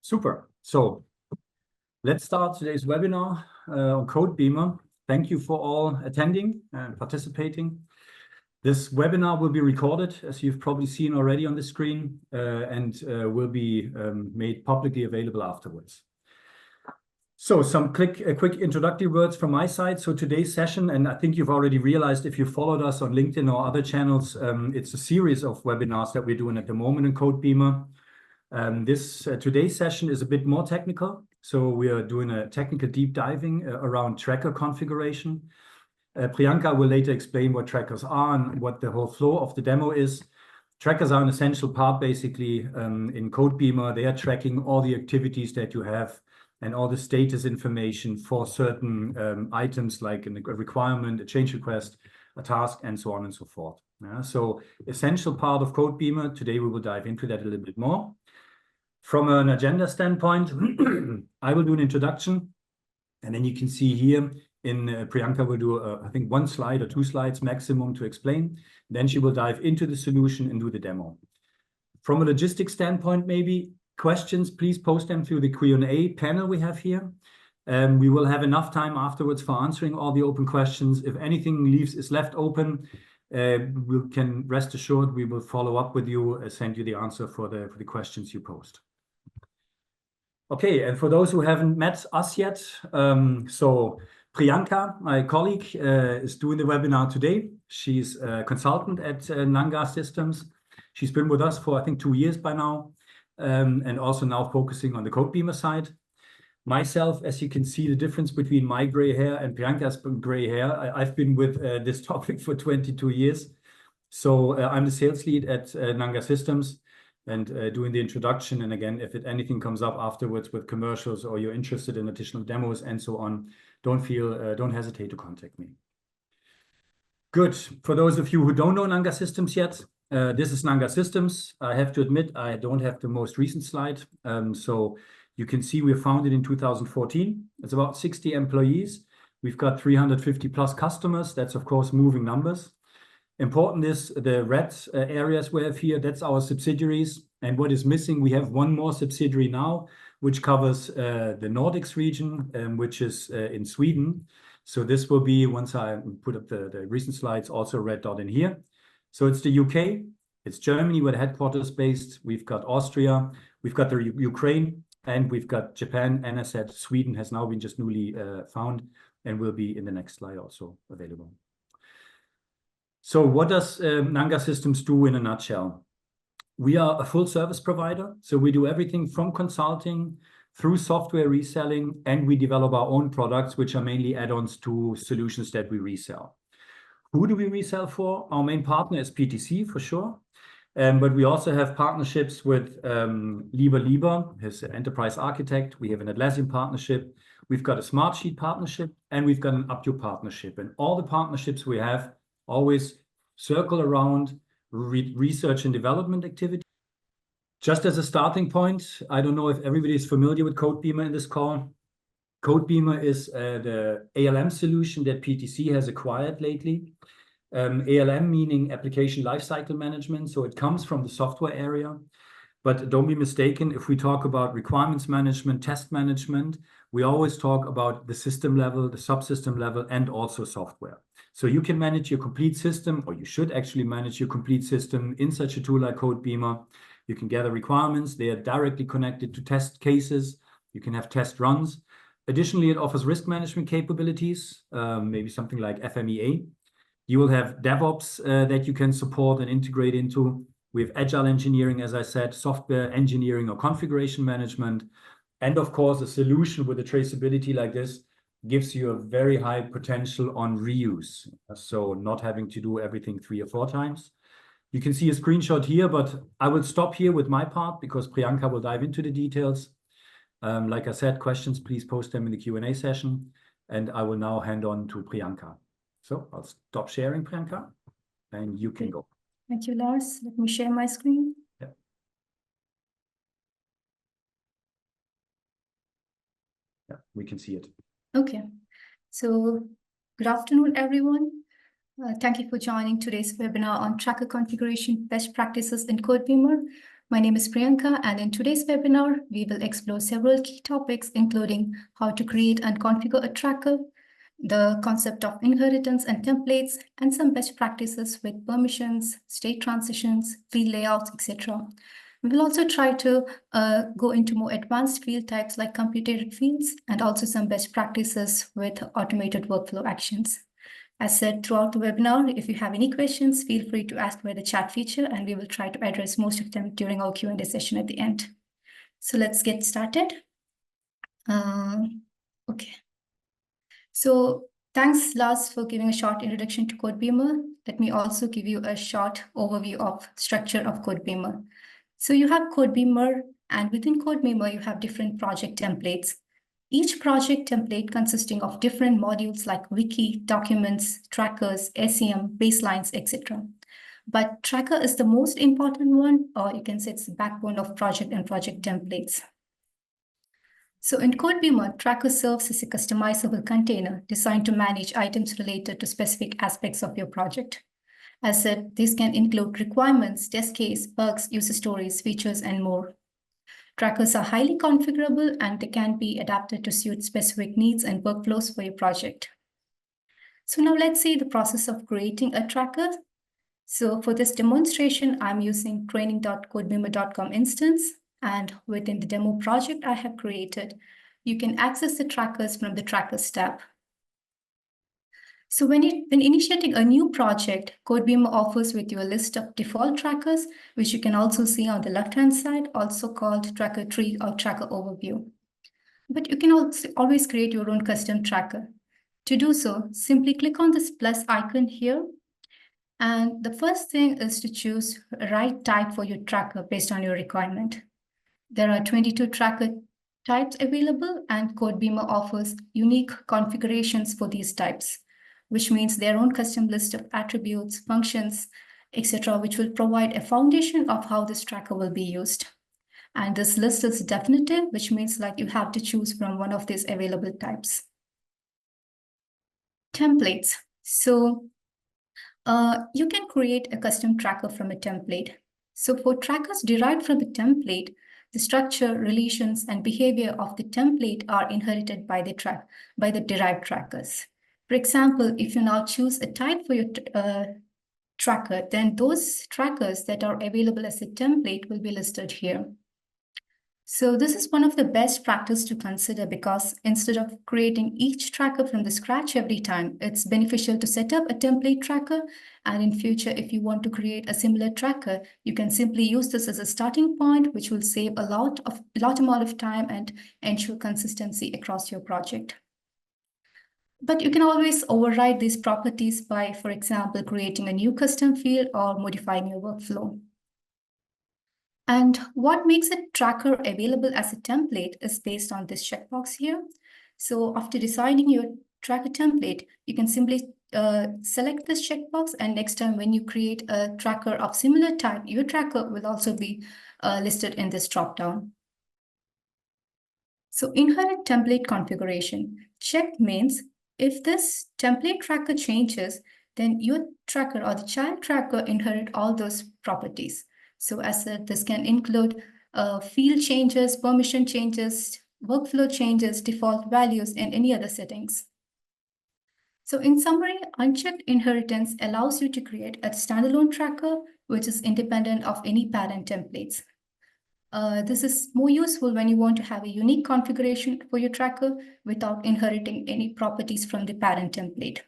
Super. So let's start today's webinar on Codebeamer. Thank you for all attending and participating. This webinar will be recorded, as you've probably seen already on the screen, and will be made publicly available afterwards. So some quick introductory words from my side. So today's session, and I think you've already realized if you followed us on LinkedIn or other channels, it's a series of webinars that we're doing at the moment in Codebeamer. Today's session is a bit more technical. So we are doing a technical deep diving around tracker configuration. Priyanka will later explain what trackers are and what the whole flow of the demo is. Trackers are an essential part, basically, in Codebeamer. They are tracking all the activities that you have and all the status information for certain items like a requirement, a change request, a task, and so on and so forth. So essential part of Codebeamer. Today we will dive into that a little bit more. From an agenda standpoint, I will do an introduction, and then you can see here Priyanka will do, I think, 1 slide or 2 slides maximum to explain. Then she will dive into the solution and do the demo. From a logistics standpoint, maybe questions, please post them through the Q&A panel we have here. We will have enough time afterwards for answering all the open questions. If anything is left open, we can rest assured we will follow up with you, send you the answer for the questions you post. Okay, and for those who haven't met us yet, so Priyanka, my colleague, is doing the webinar today. She's a consultant at NANGA Systems. She's been with us for, I think, 2 years by now, and also now focusing on the Codebeamer side. Myself, as you can see, the difference between my gray hair and Priyanka's gray hair, I've been with this topic for 22 years. So I'm the sales lead at NANGA Systems and doing the introduction. And again, if anything comes up afterwards with commercials or you're interested in additional demos and so on, don't hesitate to contact me. Good. For those of you who don't know NANGA Systems yet, this is NANGA Systems. I have to admit, I don't have the most recent slide. So you can see we were founded in 2014. It's about 60 employees. We've got 350 plus customers. That's, of course, moving numbers. Important is the red areas we have here. That's our subsidiaries. And what is missing, we have 1 more subsidiary now, which covers the Nordics region, which is in Sweden. So this will be, once I put up the recent slides, also a red dot in here. So it's the UK, it's Germany, where the headquarters is based. We've got Austria, we've got the Ukraine, and we've got Japan. And as I said, Sweden has now been just newly found and will be in the next slide also available. So what does NANGA Systems do in a nutshell? We are a full service provider. So we do everything from consulting through software reselling, and we develop our own products, which are mainly add-ons to solutions that we resell. Who do we resell for? Our main partner is PTC for sure. But we also have partnerships with Lieber, his enterprise architect. We have an Atlassian partnership. We've got a Smartsheet partnership, and we've got an Apptio partnership. And all the partnerships we have always circle around research and development activity. Just as a starting point, I don't know if everybody is familiar with Codebeamer in this call. Codebeamer is the ALM solution that PTC has acquired lately. ALM meaning Application Lifecycle Management. So it comes from the software area. But don't be mistaken, if we talk about requirements management, test management, we always talk about the system level, the subsystem level, and also software. So you can manage your complete system, or you should actually manage your complete system in such a tool like Codebeamer. You can gather requirements. They are directly connected to test cases. You can have test runs. Additionally, it offers risk management capabilities, maybe something like FMEA. You will have DevOps that you can support and integrate into. We have agile engineering, as I said, software engineering or configuration management. And of course, a solution with a traceability like this gives you a very high potential on reuse. So not having to do everything 3 or 4 times. You can see a screenshot here, but I will stop here with my part because Priyanka will dive into the details. Like I said, questions, please post them in the Q&A session. And I will now hand on to Priyanka. So I'll stop sharing, Priyanka, and you can go. Thank you, Lars. Let me share my screen. Yeah. Yeah, we can see it. Okay. So good afternoon, everyone. Thank you for joining today's webinar on tracker configuration best practices in Codebeamer. My name is Priyanka, and in today's webinar, we will explore several key topics, including how to create and configure a tracker, the concept of inheritance and templates, and some best practices with permissions, state transitions, field layouts, etc. We will also try to go into more advanced field types like computed fields, and also some best practices with automated workflow actions. As said throughout the webinar, if you have any questions, feel free to ask via the chat feature, and we will try to address most of them during our Q&A session at the end. So let's get started. Okay. So thanks, Lars, for giving a short introduction to Codebeamer. Let me also give you a short overview of structure of Codebeamer. So you have Codebeamer, and within Codebeamer, you have different project templates. Each project template consisting of different modules like wiki, documents, trackers, SEM, baselines, etc. But tracker is the most important one, or you can say it's the backbone of project and project templates. So in Codebeamer, tracker serves as a customizable container designed to manage items related to specific aspects of your project. As said, this can include requirements, test case, bugs, user stories, features, and more. Trackers are highly configurable, and they can be adapted to suit specific needs and workflows for your project. So now let's see the process of creating a tracker. So for this demonstration, I'm using training.codebeamer.com instance, and within the demo project I have created, you can access the trackers from the Trackers tab. So when initiating a new project, Codebeamer offers with you a list of default trackers, which you can also see on the left-hand side, also called tracker tree or tracker overview. But you can also always create your own custom tracker. To do so, simply click on this plus icon here. And the first thing is to choose a right type for your tracker based on your requirement. There are 22 tracker types available, and Codebeamer offers unique configurations for these types, which means their own custom list of attributes, functions, etc., which will provide a foundation of how this tracker will be used. And this list is definitive, which means like you have to choose from one of these available types. Templates. So you can create a custom tracker from a template. So for trackers derived from the template, the structure, relations, and behavior of the template are inherited by the derived trackers. For example, if you now choose a type for your tracker, then those trackers that are available as a template will be listed here. So this is one of the best practice to consider, because instead of creating each tracker from the scratch every time, it's beneficial to set up a template tracker. And in future, if you want to create a similar tracker, you can simply use this as a starting point, which will save a lot amount of time and ensure consistency across your project. But you can always override these properties by, for example, creating a new custom field or modifying your workflow. And what makes a tracker available as a template is based on this checkbox here. So after designing your tracker template, you can simply select this checkbox, and next time when you create a tracker of similar type, your tracker will also be listed in this dropdown. So inherit template configuration. Check means if this template tracker changes, then your tracker or the child tracker inherit all those properties. So as said, this can include field changes, permission changes, workflow changes, default values, and any other settings. So in summary, unchecked inheritance allows you to create a standalone tracker, which is independent of any parent templates. This is more useful when you want to have a unique configuration for your tracker without inheriting any properties from the parent template.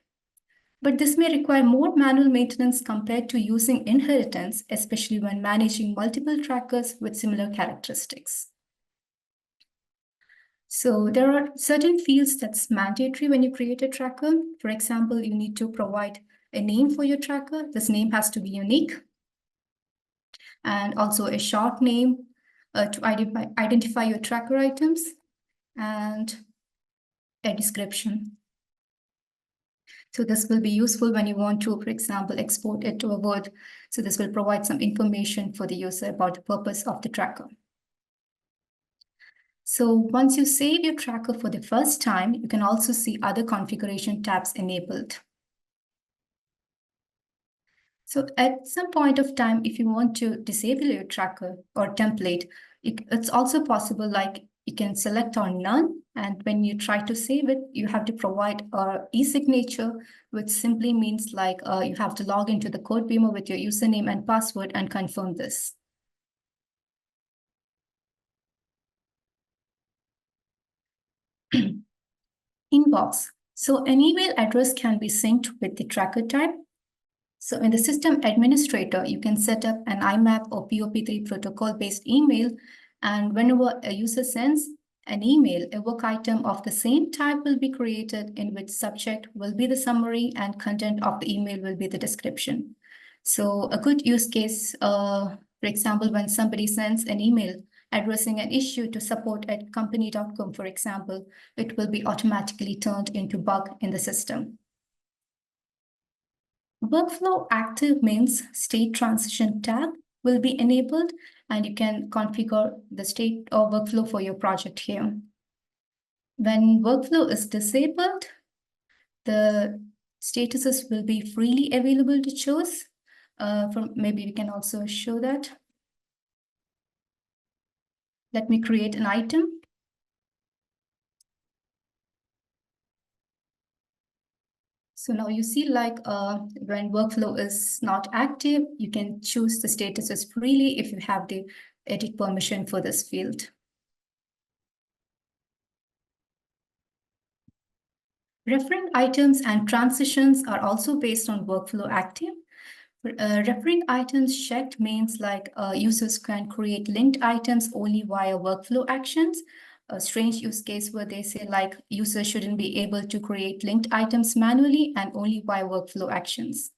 But this may require more manual maintenance compared to using inheritance, especially when managing multiple trackers with similar characteristics. So there are certain fields that's mandatory when you create a tracker. For example, you need to provide a name for your tracker. This name has to be unique. And also a short name to identify your tracker items, and a description. So this will be useful when you want to, for example, export it to a Word. So this will provide some information for the user about the purpose of the tracker. So once you save your tracker for the first time, you can also see other configuration tabs enabled. So at some point of time, if you want to disable your tracker or template, it's also possible, like you can select on none. And when you try to save it, you have to provide a e-signature, which simply means like you have to log into the Codebeamer with your username and password and confirm this. Inbox. So an email address can be synced with the tracker type. So in the system administrator, you can set up an IMAP or POP3 protocol-based email. And whenever a user sends an email, a work item of the same type will be created, in which subject will be the summary and content of the email will be the description. So a good use case, for example, when somebody sends an email addressing an issue to support@company.com, for example, it will be automatically turned into bug in the system. Workflow active means state transition tab will be enabled, and you can configure the state or workflow for your project here. When workflow is disabled, the statuses will be freely available to choose. Maybe we can also show that. Let me create an item. So now you see, like when workflow is not active, you can choose the statuses freely if you have the edit permission for this field. Referring items and transitions are also based on workflow active. Referring items checked means like users can create linked items only via workflow actions. A strange use case where they say like users shouldn't be able to create linked items manually and only via workflow actions.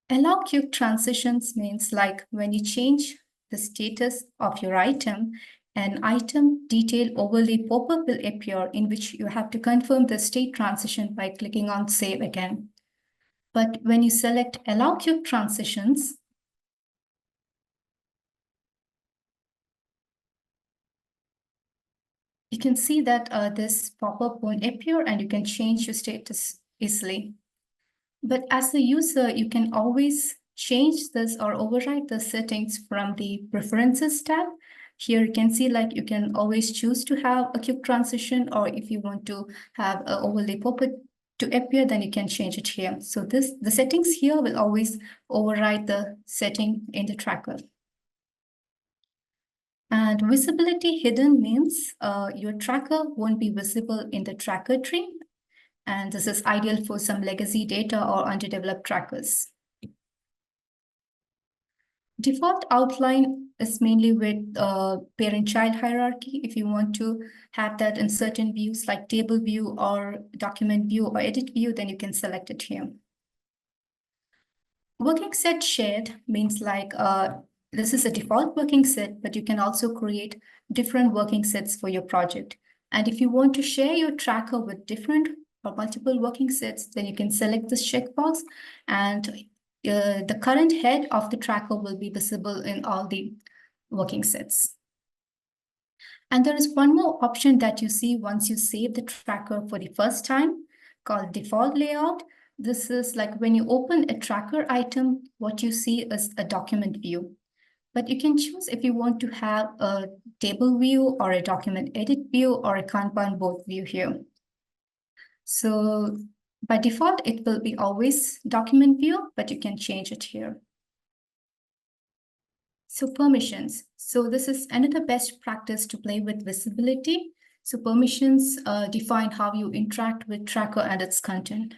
Allow quick transitions means like when you change the status of your item, an item detail overlay pop-up will appear, in which you have to confirm the state transition by clicking on Save again. But when you select Allow quick transitions, you can see that this pop-up won't appear and you can change your status easily. But as a user, you can always change this or override the settings from the Preferences tab. Here you can see like you can always choose to have a quick transition, or if you want to have an overlay pop-up to appear, then you can change it here. So the settings here will always override the setting in the tracker. And visibility hidden means your tracker won't be visible in the tracker tree. And this is ideal for some legacy data or underdeveloped trackers. Default outline is mainly with parent-child hierarchy. If you want to have that in certain views like table view or document view or edit view, then you can select it here. Working set shared means like this is a default working set, but you can also create different working sets for your project. And if you want to share your tracker with different or multiple working sets, then you can select this checkbox, and the current head of the tracker will be visible in all the working sets. And there is one more option that you see once you save the tracker for the first time, called default layout. This is like when you open a tracker item, what you see is a document view. But you can choose if you want to have a table view or a document edit view or a Kanban board view here. So by default, it will be always document view, but you can change it here. So permissions. So this is another best practice to play with visibility. So permissions define how you interact with tracker and its content.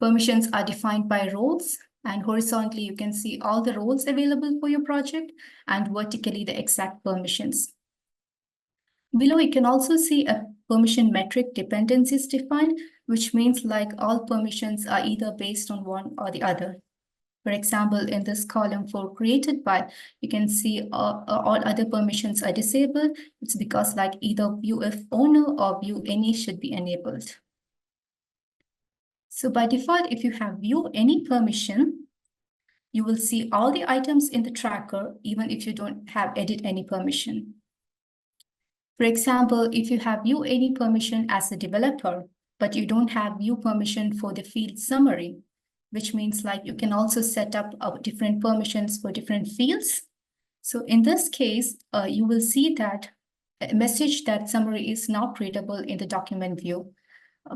Permissions are defined by roles, and horizontally you can see all the roles available for your project, and vertically the exact permissions. Below you can also see a permission metric dependencies defined, which means like all permissions are either based on one or the other. For example, in this column for created by, you can see all other permissions are disabled. It's because like either view if owner or view any should be enabled. So by default, if you have view any permission, you will see all the items in the tracker, even if you don't have edit any permission. For example, if you have view any permission as a developer, but you don't have view permission for the field summary, which means like you can also set up different permissions for different fields. So in this case, you will see that a message that summary is not readable in the document view.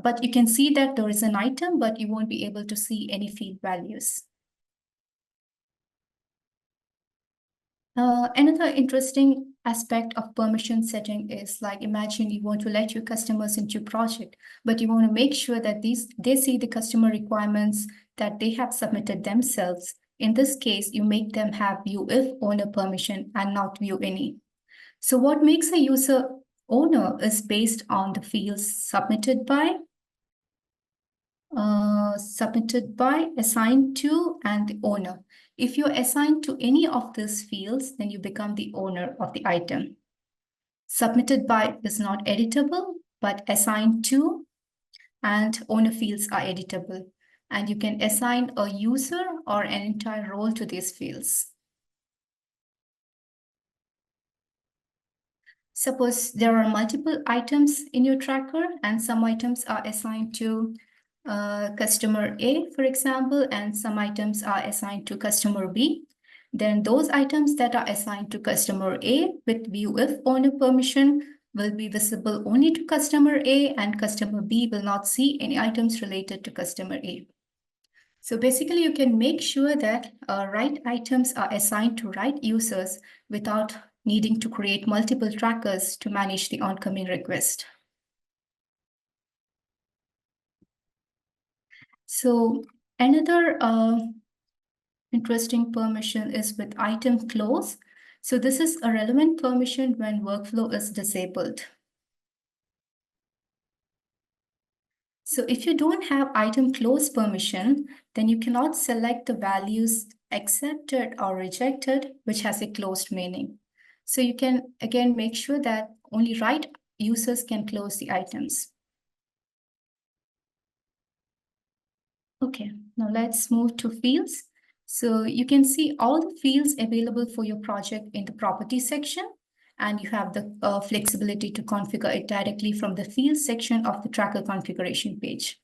But you can see that there is an item, but you won't be able to see any field values. Another interesting aspect of permission setting is like, imagine you want to let your customers into your project, but you want to make sure that they see the customer requirements that they have submitted themselves. In this case, you make them have view if owner permission and not view any. So what makes a user owner is based on the fields submitted by, assigned to, and the owner. If you're assigned to any of these fields, then you become the owner of the item. Submitted by is not editable, but assigned to and owner fields are editable. And you can assign a user or an entire role to these fields. Suppose there are multiple items in your tracker and some items are assigned to customer A, for example, and some items are assigned to customer B. Then those items that are assigned to customer A with view if owner permission will be visible only to customer A, and customer B will not see any items related to customer A. So basically, you can make sure that right items are assigned to right users without needing to create multiple trackers to manage the oncoming request. So another interesting permission is with item close. So this is a relevant permission when workflow is disabled. So if you don't have item close permission, then you cannot select the values accepted or rejected, which has a closed meaning. So you can again make sure that only right users can close the items. Okay, now let's move to fields. So you can see all the fields available for your project in the property section, and you have the flexibility to configure it directly from the fields section of the tracker configuration page.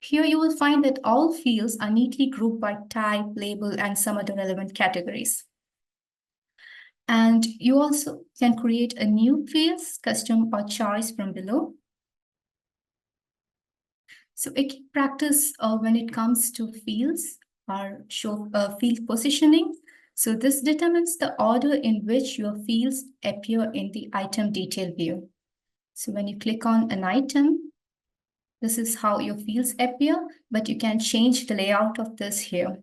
Here you will find that all fields are neatly grouped by type, label, and some other relevant categories. And you also can create a new fields, custom or choice from below. So a key practice when it comes to fields are show field positioning. So this determines the order in which your fields appear in the item detail view. So when you click on an item, this is how your fields appear, but you can change the layout of this here.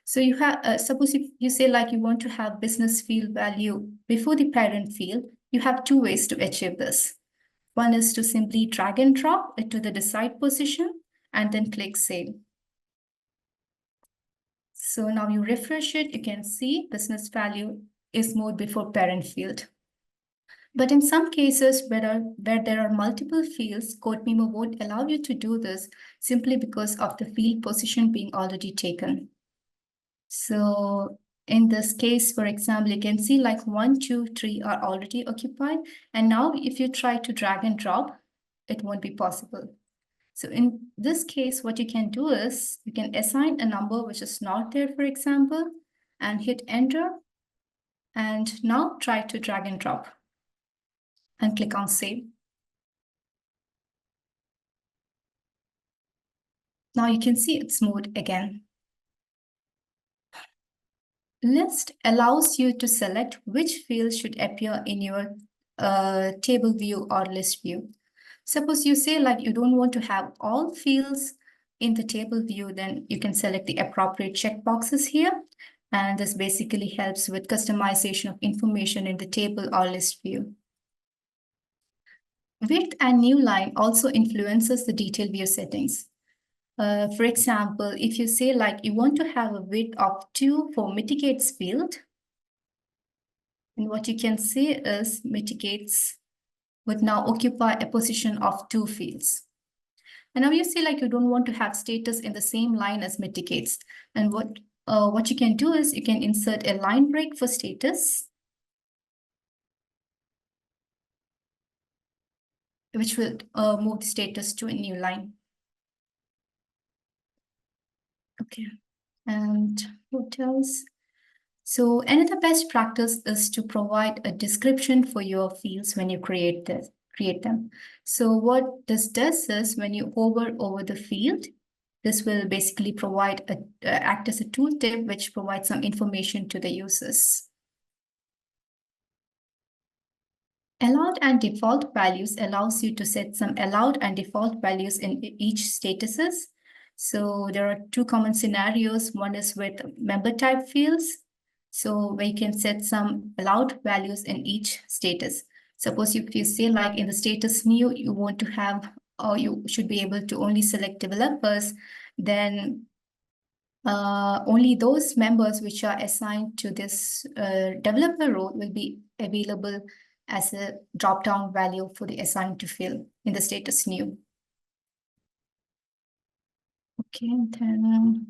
So you have, suppose if you say like you want to have business field value before the parent field, you have two ways to achieve this. One is to simply drag and drop it to the desired position and then click save. So now you refresh it, you can see business value is moved before parent field. But in some cases where there are multiple fields, Codebeamer won't allow you to do this simply because of the field position being already taken. So in this case, for example, you can see like 1, 2, 3 are already occupied. And now if you try to drag and drop, it won't be possible. So in this case, what you can do is you can assign a number which is not there, for example, and hit enter. And now try to drag and drop and click on save. Now you can see it's moved again. List allows you to select which fields should appear in your table view or list view. Suppose you say like you don't want to have all fields in the table view, then you can select the appropriate checkboxes here. And this basically helps with customization of information in the table or list view. Width and new line also influences the detail view settings. For example, if you say like you want to have a width of 2 for mitigates field, and what you can see is mitigates would now occupy a position of 2 fields. And now you see like you don't want to have status in the same line as mitigates. And what you can do is you can insert a line break for status, which will move the status to a new line. Okay, and what else? So another best practice is to provide a description for your fields when you create them. So what this does is when you hover over the field, this will basically provide act as a tooltip which provides some information to the users. Allowed and default values allows you to set some allowed and default values in each statuses. So there are two common scenarios. One is with member type fields. So where you can set some allowed values in each status. Suppose if you say like in the status new, you want to have, or you should be able to only select developers, then only those members which are assigned to this developer role will be available as a drop-down value for the assigned to field in the status new. Okay, then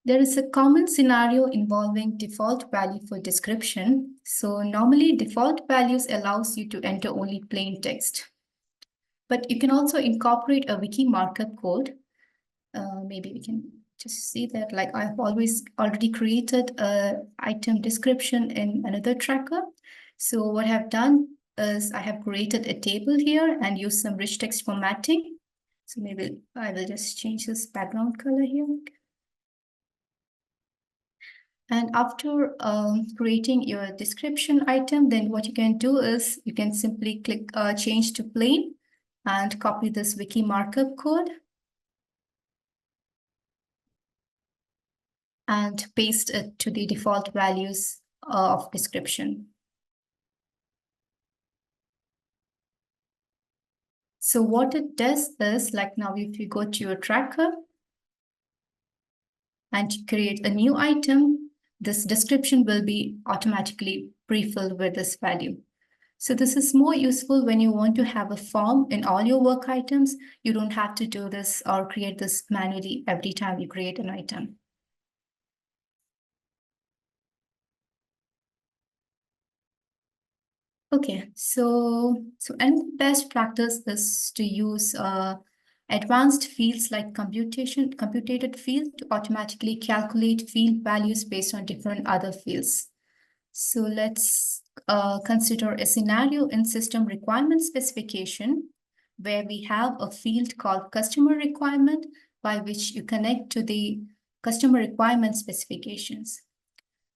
there is a common scenario involving default value for description. So normally default values allows you to enter only plain text, but you can also incorporate a wiki markup code. Maybe we can just see that, like I've already created a item description in another tracker. So what I've done is I have created a table here and used some rich text formatting. So maybe I will just change this background color here. And after creating your description item, then what you can do is you can simply click change to plain and copy this wiki markup code and paste it to the default values of description. So what it does is, like now if you go to your tracker and create a new item, this description will be automatically pre-filled with this value. So this is more useful when you want to have a form in all your work items. You don't have to do this or create this manually every time you create an item. Okay, so and best practice is to use advanced fields like computated field to automatically calculate field values based on different other fields. So let's consider a scenario in system requirement specification where we have a field called customer requirement by which you connect to the customer requirement specifications.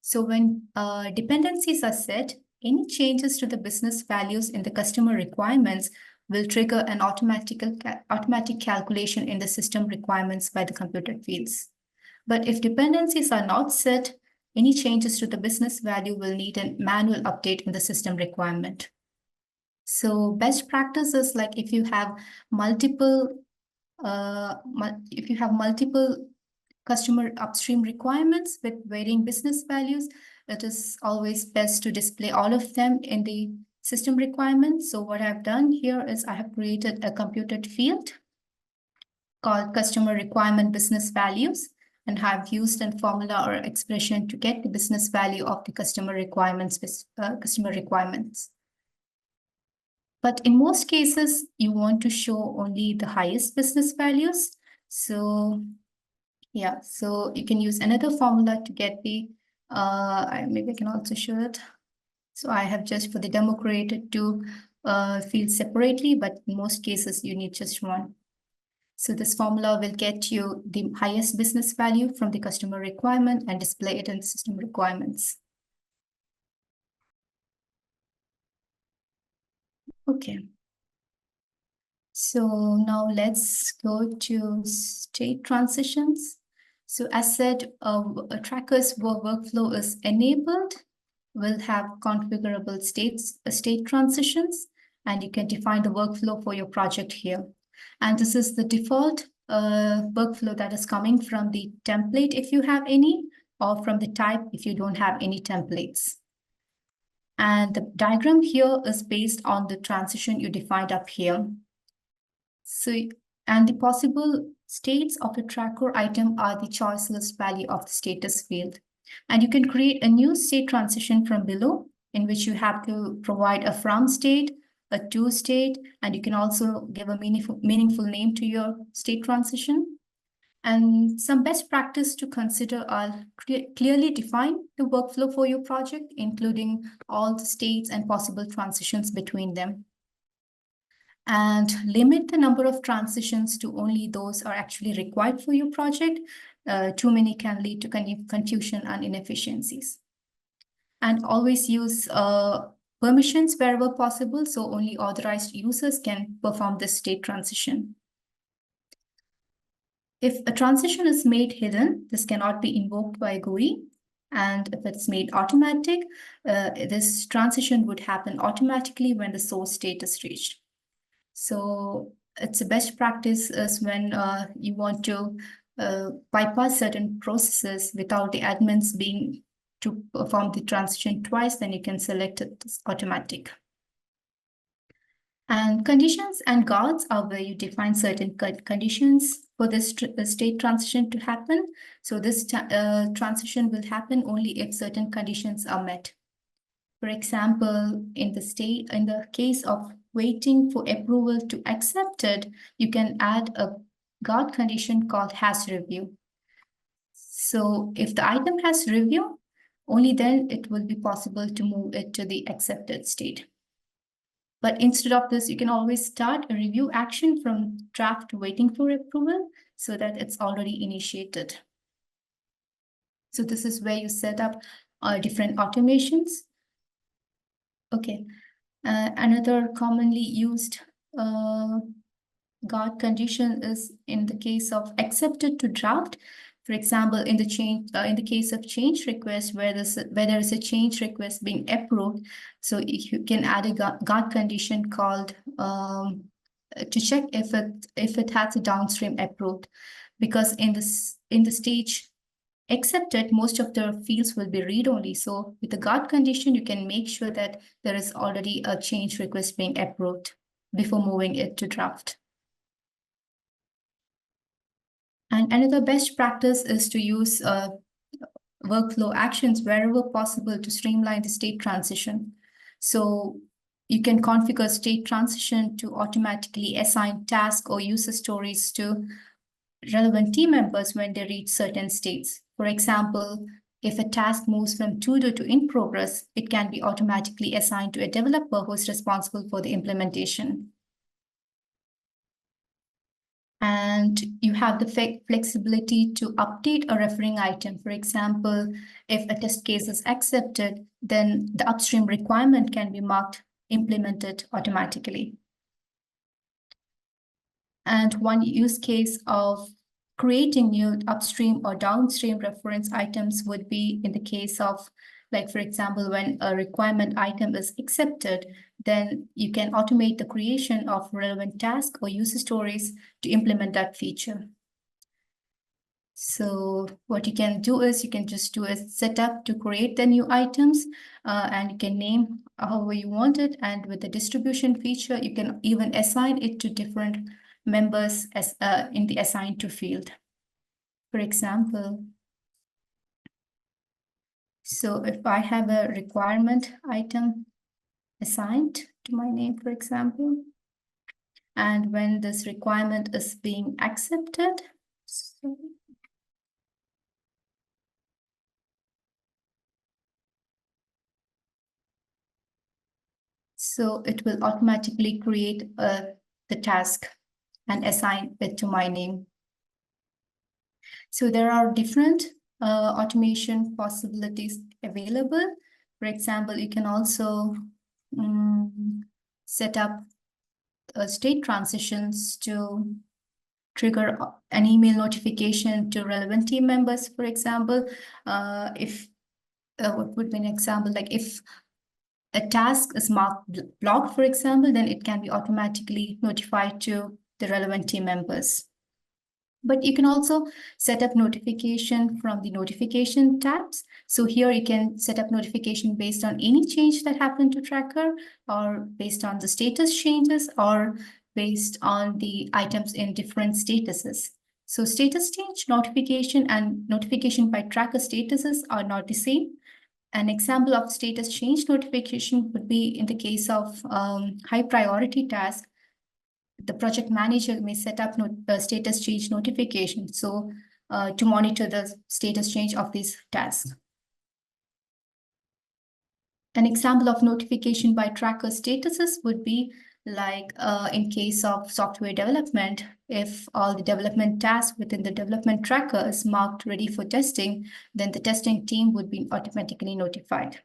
So when dependencies are set, any changes to the business values in the customer requirements will trigger an automatic calculation in the system requirements by the computed fields. But if dependencies are not set, any changes to the business value will need a manual update in the system requirement. So best practices, like if you have multiple customer upstream requirements with varying business values, it is always best to display all of them in the system requirements. So what I've done here is I have created a computed field called customer requirement business values and have used a formula or expression to get the business value of the customer requirements. But in most cases, you want to show only the highest business values. So yeah, so you can use another formula to get the, maybe I can also show it. So I have just for the demo created two fields separately, but in most cases you need just one. So this formula will get you the highest business value from the customer requirement and display it in system requirements. Okay. So now let's go to state transitions. So as said, a tracker's workflow is enabled, will have configurable state transitions, and you can define the workflow for your project here. And this is the default workflow that is coming from the template if you have any, or from the type if you don't have any templates. And the diagram here is based on the transition you defined up here. So, and the possible states of the tracker item are the choice list value of the status field. And you can create a new state transition from below, in which you have to provide a from state, a to state, and you can also give a meaningful name to your state transition. And some best practice to consider are clearly define the workflow for your project, including all the states and possible transitions between them. And limit the number of transitions to only those are actually required for your project. Too many can lead to confusion and inefficiencies. And always use permissions wherever possible, so only authorized users can perform this state transition. If a transition is made hidden, this cannot be invoked by a GUI. And if it's made automatic, this transition would happen automatically when the source state is reached. So it's a best practice is when you want to bypass certain processes without the admins being to perform the transition twice, then you can select it as automatic. And conditions and guards are where you define certain conditions for this state transition to happen. So this transition will happen only if certain conditions are met. For example, in the case of waiting for approval to accepted, you can add a guard condition called has review. So if the item has review, only then it will be possible to move it to the accepted state. But instead of this, you can always start a review action from draft waiting for approval so that it's already initiated. So this is where you set up different automations. Okay, another commonly used guard condition is in the case of accepted to draft. For example, in the case of change request, where there is a change request being approved, so you can add a guard condition called to check if it has a downstream approved, because in the stage accepted, most of the fields will be read only. So with the guard condition, you can make sure that there is already a change request being approved before moving it to draft. And another best practice is to use workflow actions wherever possible to streamline the state transition. So you can configure state transition to automatically assign tasks or user stories to relevant team members when they reach certain states. For example, if a task moves from to-do to in progress, it can be automatically assigned to a developer who is responsible for the implementation. And you have the flexibility to update a referring item. For example, if a test case is accepted, then the upstream requirement can be marked implemented automatically. And one use case of creating new upstream or downstream reference items would be in the case of, like, for example, when a requirement item is accepted, then you can automate the creation of relevant tasks or user stories to implement that feature. So what you can do is you can just do a setup to create the new items, and you can name however you want it. And with the distribution feature, you can even assign it to different members as in the assigned to field. For example, so if I have a requirement item assigned to my name, for example, and when this requirement is being accepted, so it will automatically create the task and assign it to my name. So there are different automation possibilities available. For example, you can also set up state transitions to trigger an email notification to relevant team members. For example, if what would be an example, like if a task is marked blocked, for example, then it can be automatically notified to the relevant team members. But you can also set up notification from the notification tabs. So here you can set up notification based on any change that happened to tracker, or based on the status changes, or based on the items in different statuses. So status change notification and notification by tracker statuses are not the same. An example of status change notification would be in the case of high priority task. the project manager may set up status change notification. So to monitor the status change of these tasks. An example of notification by tracker statuses would be like in case of software development, if all the development tasks within the development tracker is marked ready for testing, then the testing team would be automatically notified.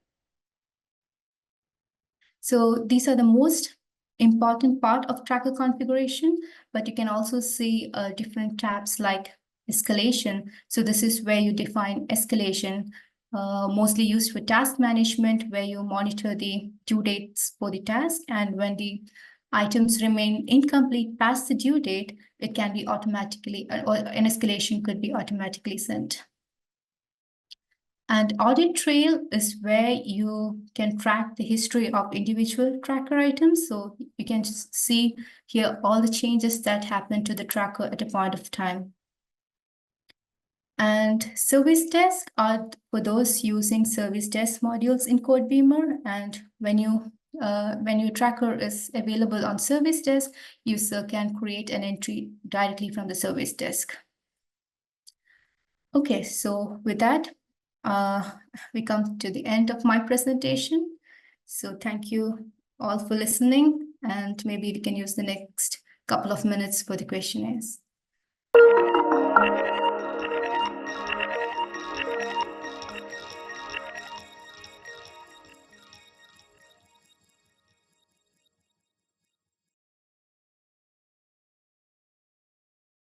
So these are the most important part of tracker configuration, but you can also see different tabs like escalation. So this is where you define escalation, mostly used for task management, where you monitor the due dates for the task. And when the items remain incomplete past the due date, it can be automatically, or an escalation could be automatically sent. And audit trail is where you can track the history of individual tracker items. So you can just see here all the changes that happen to the tracker at a point of time. And service desk are for those using service desk modules in Codebeamer. And when your tracker is available on service desk, user can create an entry directly from the service desk. Okay, so with that, we come to the end of my presentation. So thank you all for listening, and maybe we can use the next couple of minutes for the questionnaires.